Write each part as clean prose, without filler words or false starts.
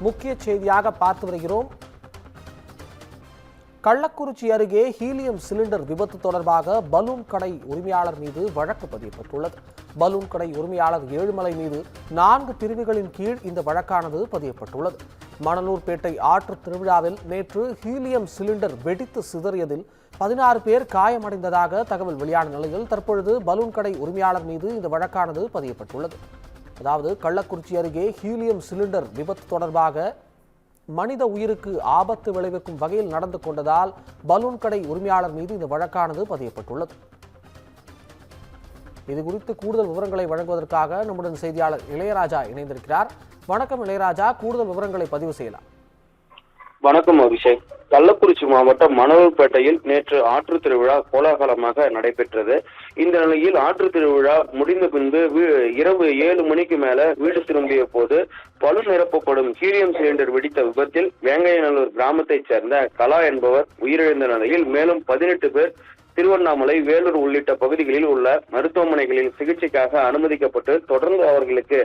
முக்கிய செய்தியாக பார்த்து வருகிறோம். கள்ளக்குறிச்சி அருகே ஹீலியம் சிலிண்டர் விபத்து தொடர்பாக பலூன் கடை உரிமையாளர் மீது வழக்கு பதியப்பட்டுள்ளது. பலூன் கடை உரிமையாளர் ஏழுமலை மீது 4 பிரிவுகளின் கீழ் இந்த வழக்கானது பதியப்பட்டுள்ளது. மணலூர்பேட்டை ஆற்று திருவிழாவில் நேற்று ஹீலியம் சிலிண்டர் வெடித்து சிதறியதில் 16 பேர் காயமடைந்ததாக தகவல் வெளியான நிலையில் தற்பொழுது பலூன் கடை உரிமையாளர் மீது இந்த வழக்கானது பதியப்பட்டுள்ளது. அதாவது கள்ளக்குறிச்சி அருகே ஹீலியம் சிலிண்டர் விபத்து தொடர்பாக மனித உயிருக்கு ஆபத்து விளைவிக்கும் வகையில் நடந்து கொண்டதால் பலூன் கடை உரிமையாளர் மீது இந்த வழக்கானது பதியப்பட்டுள்ளது. இது குறித்து கூடுதல் விவரங்களை வழங்குவதற்காக நம்முடன் செய்தியாளர் இளையராஜா இணைந்திருக்கிறார். வணக்கம் இளையராஜா, கூடுதல் விவரங்களை பதிவு செய்யலாம். வணக்கம் அபிஷேக். கள்ளக்குறிச்சி மாவட்டம் மணலூர்பேட்டையில் நேற்று ஆற்று திருவிழா கோலாகலமாக நடைபெற்றது. இந்த நிலையில் ஆற்று திருவிழா முடிந்த பின்பு இரவு 7 மணிக்கு மேல வீடு திரும்பிய போது பலூன் நிரப்பப்படும் ஹீலியம் சிலிண்டர் வெடித்த விபத்தில் வேங்கையநல்லூர் கிராமத்தைச் சேர்ந்த கலா என்பவர் உயிரிழந்த நிலையில் மேலும் 18 பேர் திருவண்ணாமலை, வேலூர் உள்ளிட்ட பகுதிகளில் உள்ள மருத்துவமனைகளில் சிகிச்சைக்காக அனுமதிக்கப்பட்டு தொடர்ந்து அவர்களுக்கு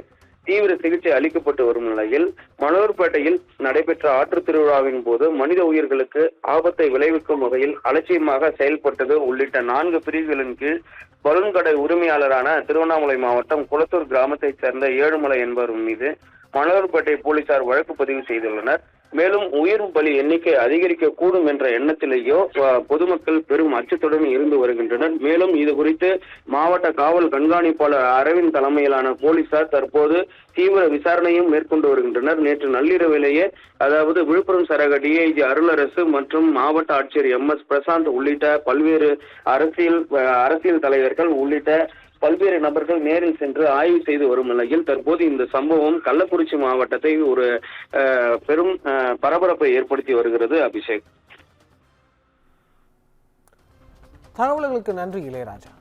தீவிர சிகிச்சை அளிக்கப்பட்டு வரும் நிலையில் மணலூர்பேட்டையில் நடைபெற்ற ஆற்று திருவிழாவின் போது மனித உயிர்களுக்கு ஆபத்தை விளைவிக்கும் வகையில் அலட்சியமாக செயல்பட்டது உள்ளிட்ட 4 பிரிவுகளின் கீழ் பலூன் கடை உரிமையாளரான திருவண்ணாமலை மாவட்டம் குளத்தூர் கிராமத்தைச் சேர்ந்த ஏழுமலை என்பவர் மீது மணலூர்பேட்டை போலீசார் வழக்கு பதிவு செய்துள்ளனர். மேலும் உயிர் பலி எண்ணிக்கை அதிகரிக்க கூடும் என்ற எண்ணத்திலேயோ பொதுமக்கள் பெரும் அச்சத்துடன் இருந்து வருகின்றனர். மேலும் இது குறித்து மாவட்ட காவல் கண்காணிப்பாளர் அரவிந்த் தலைமையிலான போலீசார் தற்போது தீவிர விசாரணையும் மேற்கொண்டு வருகின்றனர். நேற்று நள்ளிரவிலேயே அதாவது விழுப்புரம் சரக டிஐஜி அருளரசு மற்றும் மாவட்ட ஆட்சியர் MS பிரசாந்த் உள்ளிட்ட பல்வேறு அரசியல் தலைவர்கள் உள்ளிட்ட பல்வேறு நபர்கள் நேரில் சென்று ஆய்வு செய்து வரும் நிலையில் தற்போது இந்த சம்பவம் கள்ளக்குறிச்சி மாவட்டத்தை ஒரு பெரும் பரபரப்பை ஏற்படுத்தி வருகிறது. அபிஷேக், தகவல்களுக்கு நன்றி இளையராஜா.